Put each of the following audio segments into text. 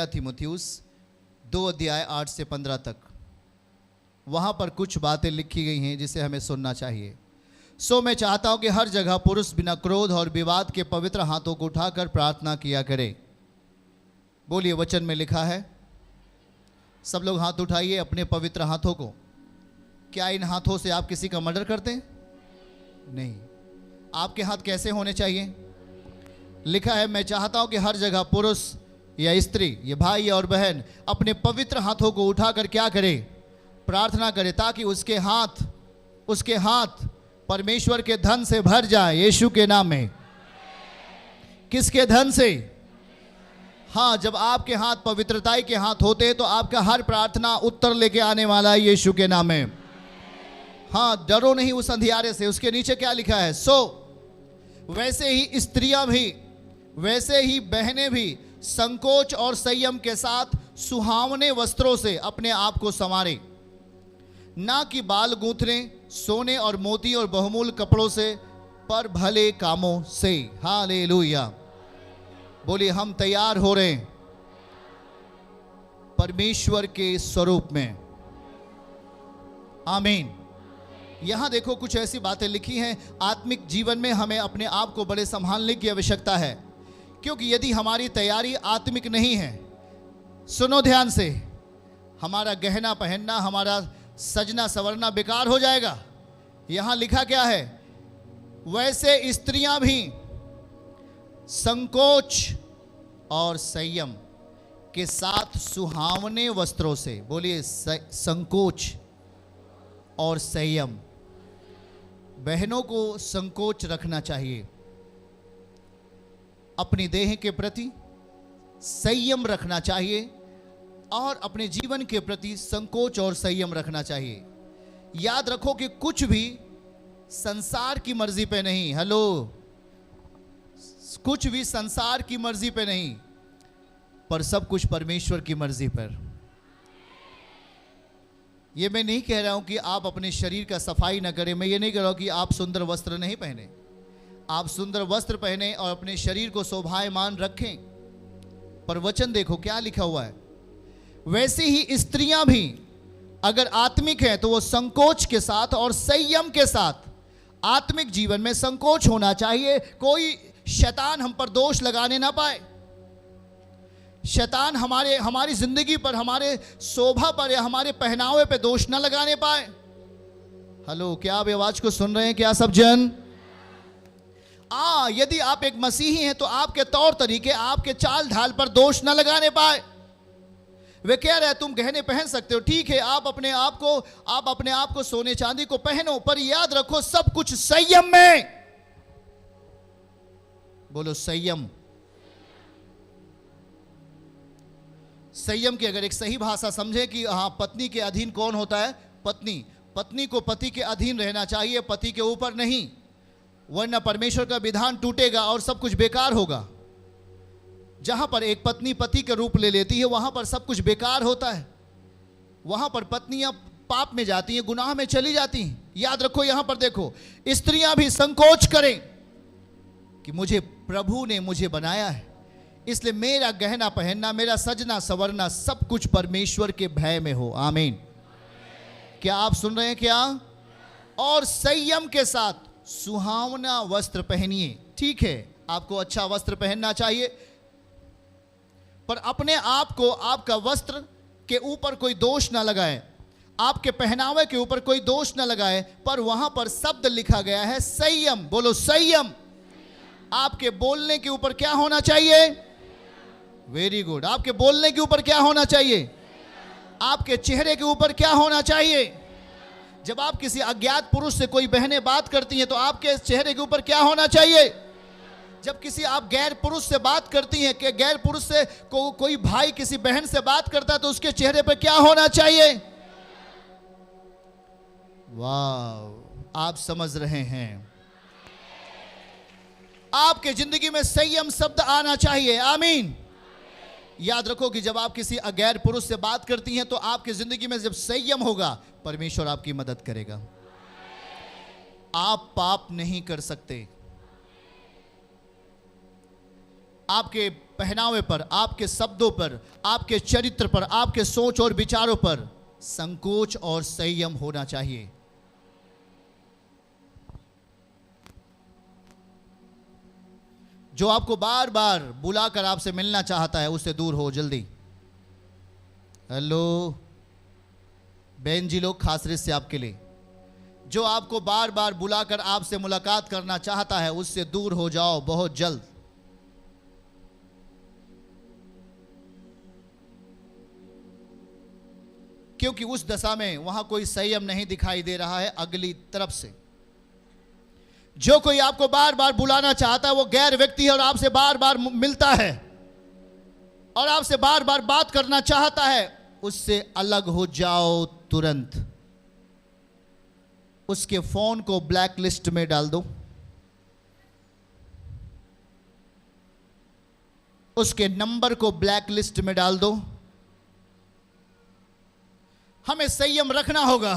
पहला तीमुथियुस 2 अध्याय 8 से 15 तक, वहाँ पर कुछ बातें लिखी गई हैं जिसे हमें सुनना चाहिए। सो मैं चाहता हूँ कि हर जगह पुरुष बिना क्रोध और विवाद के पवित्र हाथों को उठाकर प्रार्थना किया करे। बोलिए, वचन में लिखा है। सब लोग हाथ उठाइए अपने पवित्र हाथों को। क्या इन हाथों से आप किसी का मर्डर करते हैं? नहीं। आपके हाथ कैसे होने चाहिए? लिखा है, मैं चाहता हूं कि हर जगह पुरुष या स्त्री, ये भाई और बहन, अपने पवित्र हाथों को उठाकर क्या करे? प्रार्थना करे, ताकि उसके हाथ परमेश्वर के धन से भर जाए, यीशु के नाम में। किसके धन से? हाँ, जब आपके हाथ पवित्रताई के हाथ होते हैं तो आपका हर प्रार्थना उत्तर लेके आने वाला है, यीशु के नाम में। हाँ, डरो नहीं उस अंधियारे से। उसके नीचे क्या लिखा है? वैसे ही स्त्रियां भी, वैसे ही बहनें भी संकोच और संयम के साथ सुहावने वस्त्रों से अपने आप को संवारे, ना कि बाल गूंथने, सोने और मोती और बहुमूल्य कपड़ों से, पर भले कामों से। हालेलुया। बोलिए, हम तैयार हो रहे हैं परमेश्वर के स्वरूप में। आमीन। यहां देखो, कुछ ऐसी बातें लिखी हैं। आत्मिक जीवन में हमें अपने आप को बड़े संभालने की आवश्यकता है, क्योंकि यदि हमारी तैयारी आत्मिक नहीं है, सुनो ध्यान से, हमारा गहना पहनना, हमारा सजना संवरना बेकार हो जाएगा। यहां लिखा क्या है? वैसे स्त्रियां भी संकोच और संयम के साथ सुहावने वस्त्रों से। बोलिए, संकोच और संयम। बहनों को संकोच रखना चाहिए, अपनी देह के प्रति संयम रखना चाहिए, और अपने जीवन के प्रति संकोच और संयम रखना चाहिए। याद रखो कि कुछ भी संसार की मर्जी पे नहीं, हेलो, कुछ भी संसार की मर्जी पे नहीं, पर सब कुछ परमेश्वर की मर्जी पर। ये मैं नहीं कह रहा हूं कि आप अपने शरीर का सफाई ना करें। मैं ये नहीं कह रहा हूं कि आप सुंदर वस्त्र नहीं पहने। आप सुंदर वस्त्र पहने और अपने शरीर को शोभायमान रखें, पर वचन देखो क्या लिखा हुआ है। वैसे ही स्त्रियां भी अगर आत्मिक हैं तो वो संकोच के साथ और संयम के साथ, आत्मिक जीवन में संकोच होना चाहिए। कोई शैतान हम पर दोष लगाने ना पाए। शैतान हमारी जिंदगी पर, हमारे शोभा पर या हमारे पहनावे पे दोष ना लगाने पाए। हेलो, क्या आप आवाज को सुन रहे हैं? क्या सब जन? यदि आप एक मसीही हैं तो आपके तौर तरीके, आपके चाल ढाल पर दोष ना लगाने पाए। वे कह रहे हैं तुम गहने पहन सकते हो, ठीक है, आप अपने आप को सोने चांदी को पहनो, पर याद रखो सब कुछ संयम में। बोलो, संयम। संयम की अगर एक सही भाषा समझे कि हाँ, पत्नी के अधीन कौन होता है? पत्नी को पति के अधीन रहना चाहिए, पति के ऊपर नहीं, वरना परमेश्वर का विधान टूटेगा और सब कुछ बेकार होगा। जहां पर एक पत्नी पति का रूप ले लेती है, वहां पर सब कुछ बेकार होता है। वहां पर पत्नियां पाप में जाती हैं, गुनाह में चली जाती हैं। याद रखो, यहां पर देखो, स्त्रियां भी संकोच करें कि मुझे प्रभु ने मुझे बनाया है, इसलिए मेरा गहना पहनना, मेरा सजना संवरना सब कुछ परमेश्वर के भय में हो। आमीन। क्या आप सुन रहे हैं? क्या? और संयम के साथ सुहावना वस्त्र पहनिए। ठीक है, आपको अच्छा वस्त्र पहनना चाहिए, पर अपने आप को आपका वस्त्र के ऊपर कोई दोष ना लगाए, आपके पहनावे के ऊपर कोई दोष ना लगाए, पर वहां पर शब्द लिखा गया है संयम। बोलो, संयम। आपके बोलने के ऊपर क्या होना चाहिए? Very good. आपके बोलने के ऊपर क्या होना चाहिए? आपके चेहरे के ऊपर क्या होना चाहिए? जब आप किसी अज्ञात पुरुष से कोई बहनें बात करती हैं तो आपके चेहरे के ऊपर क्या होना चाहिए? जब किसी आप गैर पुरुष से बात करती हैं, कि गैर पुरुष से कोई भाई किसी बहन से बात करता है तो उसके चेहरे पर क्या होना चाहिए? वाह, आप समझ रहे हैं। आपके जिंदगी में संयम शब्द आना चाहिए। आमीन। याद रखो कि जब आप किसी अगैर पुरुष से बात करती हैं तो आपकी जिंदगी में जब संयम होगा, परमेश्वर आपकी मदद करेगा। आप पाप नहीं कर सकते। आपके पहनावे पर, आपके शब्दों पर, आपके चरित्र पर, आपके सोच और विचारों पर संकोच और संयम होना चाहिए। जो आपको बार बार बुलाकर आपसे मिलना चाहता है उससे दूर हो जल्दी। हेलो बहन जी लोग, खास रिश्ते आपके लिए। जो आपको बार बार बुलाकर आपसे मुलाकात करना चाहता है उससे दूर हो जाओ बहुत जल्द। क्योंकि उस दशा में वहां कोई संयम नहीं दिखाई दे रहा है अगली तरफ से। जो कोई आपको बार बार बुलाना चाहता है वो गैर व्यक्ति है और आपसे बार बार मिलता है और आपसे बार बार बात करना चाहता है, उससे अलग हो जाओ तुरंत। उसके फोन को ब्लैक लिस्ट में डाल दो, उसके नंबर को ब्लैक लिस्ट में डाल दो। हमें संयम रखना होगा।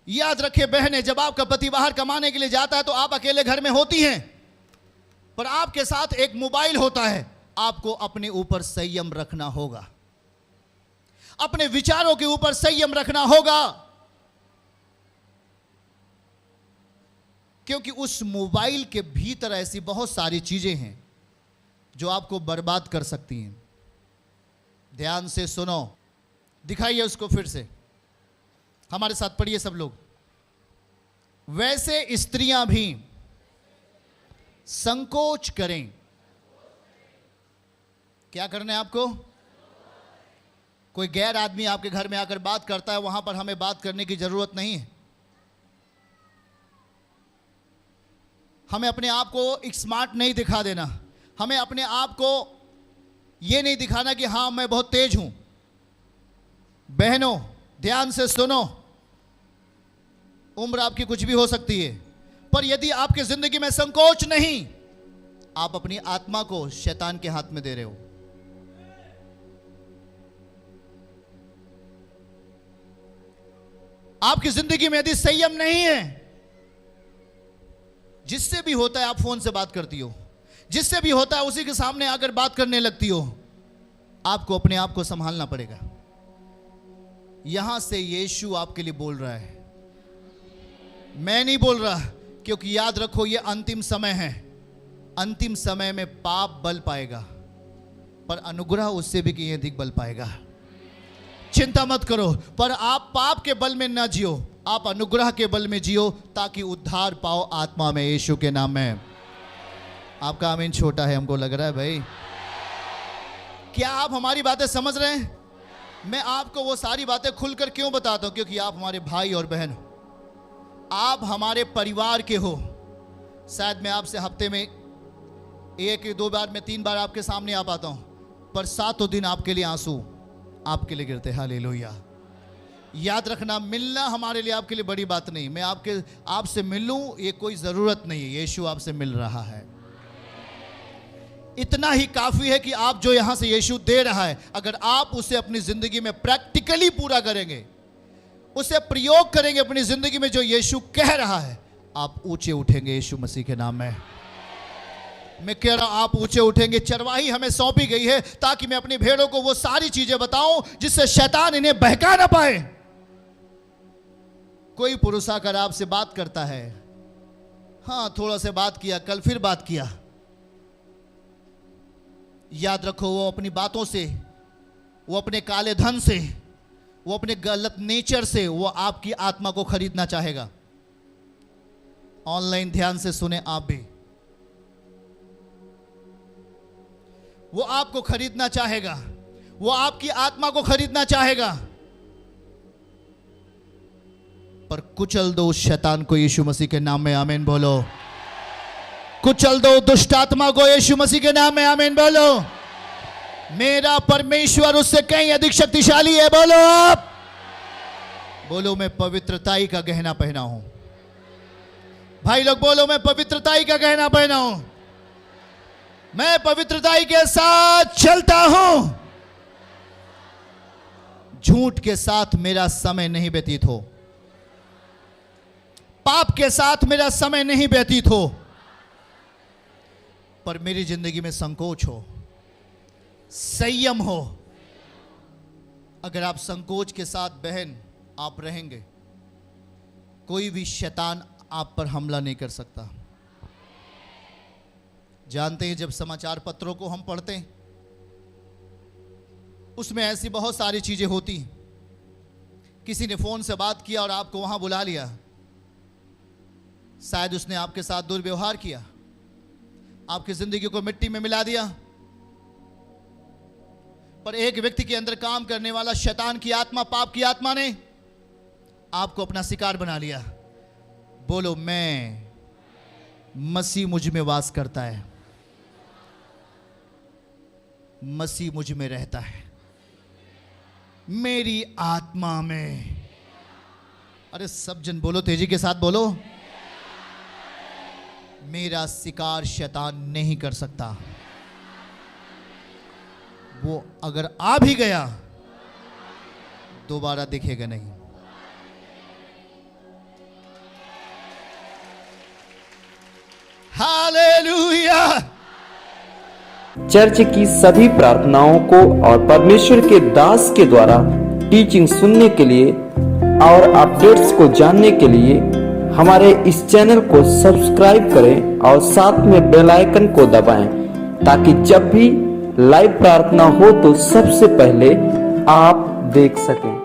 याद रखिए बहनें, जब आपका पति बाहर कमाने के लिए जाता है तो आप अकेले घर में होती हैं, पर आपके साथ एक मोबाइल होता है। आपको अपने ऊपर संयम रखना होगा, अपने विचारों के ऊपर संयम रखना होगा, क्योंकि उस मोबाइल के भीतर ऐसी बहुत सारी चीजें हैं जो आपको बर्बाद कर सकती हैं। ध्यान से सुनो, दिखाइए उसको फिर से, हमारे साथ पढ़िए सब लोग। वैसे स्त्रियां भी संकोच करें। क्या करना है आपको? कोई गैर आदमी आपके घर में आकर बात करता है, वहां पर हमें बात करने की जरूरत नहीं है। हमें अपने आप को एक स्मार्ट नहीं दिखा देना। हमें अपने आप को यह नहीं दिखाना कि हां मैं बहुत तेज हूं। बहनों ध्यान से सुनो, उम्र आपकी कुछ भी हो सकती है, पर यदि आपकी जिंदगी में संकोच नहीं, आप अपनी आत्मा को शैतान के हाथ में दे रहे हो। आपकी जिंदगी में यदि संयम नहीं है, जिससे भी होता है आप फोन से बात करती हो, जिससे भी होता है उसी के सामने आकर बात करने लगती हो। आपको अपने आप को संभालना पड़ेगा। यहां से यीशु आपके लिए बोल रहा है, मैं नहीं बोल रहा, क्योंकि याद रखो ये अंतिम समय है। अंतिम समय में पाप बल पाएगा, पर अनुग्रह उससे भी कहीं अधिक बल पाएगा। चिंता मत करो, पर आप पाप के बल में न जियो, आप अनुग्रह के बल में जियो, ताकि उद्धार पाओ आत्मा में, यीशु के नाम में। आपका आमीन छोटा है, हमको लग रहा है भाई। क्या आप हमारी बातें समझ रहे हैं? मैं आपको वो सारी बातें खुलकर क्यों बताता हूं? क्योंकि आप हमारे भाई और बहन हो, आप हमारे परिवार के हो। शायद मैं आपसे हफ्ते में 1-2 बार, मैं 3 बार आपके सामने आ पाता हूं, पर 7 दिन आपके लिए आंसू आपके लिए गिरते। हालेलुया। याद रखना, मिलना हमारे लिए आपके लिए बड़ी बात नहीं। मैं आपसे मिलूं ये कोई जरूरत नहीं है, यीशु आपसे मिल रहा है। इतना ही काफी है कि आप जो यहां से यीशु दे रहा है, अगर आप उसे अपनी जिंदगी में प्रैक्टिकली पूरा करेंगे, उसे प्रयोग करेंगे अपनी जिंदगी में, जो यीशु कह रहा है, आप ऊंचे उठेंगे यीशु मसीह के नाम में। मैं कह रहा हूं आप ऊंचे उठेंगे। चरवाही हमें सौंपी गई है ताकि मैं अपनी भेड़ों को वो सारी चीजें बताऊं जिससे शैतान इन्हें बहका ना पाए। कोई पुरुष आकर आपसे बात करता है, हाँ थोड़ा से बात किया, कल फिर बात किया, याद रखो वो अपनी बातों से, वो अपने काले धन से, वो अपने गलत नेचर से वो आपकी आत्मा को खरीदना चाहेगा। ऑनलाइन ध्यान से सुने आप भी, वो आपको खरीदना चाहेगा, वो आपकी आत्मा को खरीदना चाहेगा। पर कुचल दो उस शैतान को यीशु मसीह के नाम में, आमीन बोलो। कुचल दो दुष्ट आत्मा को यीशु मसीह के नाम में, आमीन बोलो। मेरा परमेश्वर उससे कहीं अधिक शक्तिशाली है, बोलो आप। बोलो मैं पवित्रताई का गहना पहना हूं। भाई लोग बोलो मैं पवित्रताई का गहना पहना हूं। मैं पवित्रताई के साथ चलता हूं। झूठ के साथ मेरा समय नहीं व्यतीत हो, पाप के साथ मेरा समय नहीं व्यतीत हो। पर मेरी जिंदगी में संकोच हो, संयम हो। अगर आप संकोच के साथ बहन आप रहेंगे, कोई भी शैतान आप पर हमला नहीं कर सकता। जानते हैं, जब समाचार पत्रों को हम पढ़ते हैं, उसमें ऐसी बहुत सारी चीजें होती। किसी ने फोन से बात किया और आपको वहां बुला लिया, शायद उसने आपके साथ दुर्व्यवहार किया, आपकी जिंदगी को मिट्टी में मिला दिया। पर एक व्यक्ति के अंदर काम करने वाला शैतान की आत्मा, पाप की आत्मा ने आपको अपना शिकार बना लिया। बोलो, मैं, मसीह मुझ में वास करता है, मसीह मुझ में रहता है, मेरी आत्मा में। अरे सब जन बोलो, तेजी के साथ बोलो, मेरा शिकार शैतान नहीं कर सकता। वो अगर आ भी गया दोबारा दिखेगा नहीं। हालेलुया। चर्च की सभी प्रार्थनाओं को और परमेश्वर के दास के द्वारा टीचिंग सुनने के लिए और अपडेट्स को जानने के लिए हमारे इस चैनल को सब्सक्राइब करें और साथ में बेल आइकन को दबाएं, ताकि जब भी लाइव प्रार्थना हो तो सबसे पहले आप देख सकें।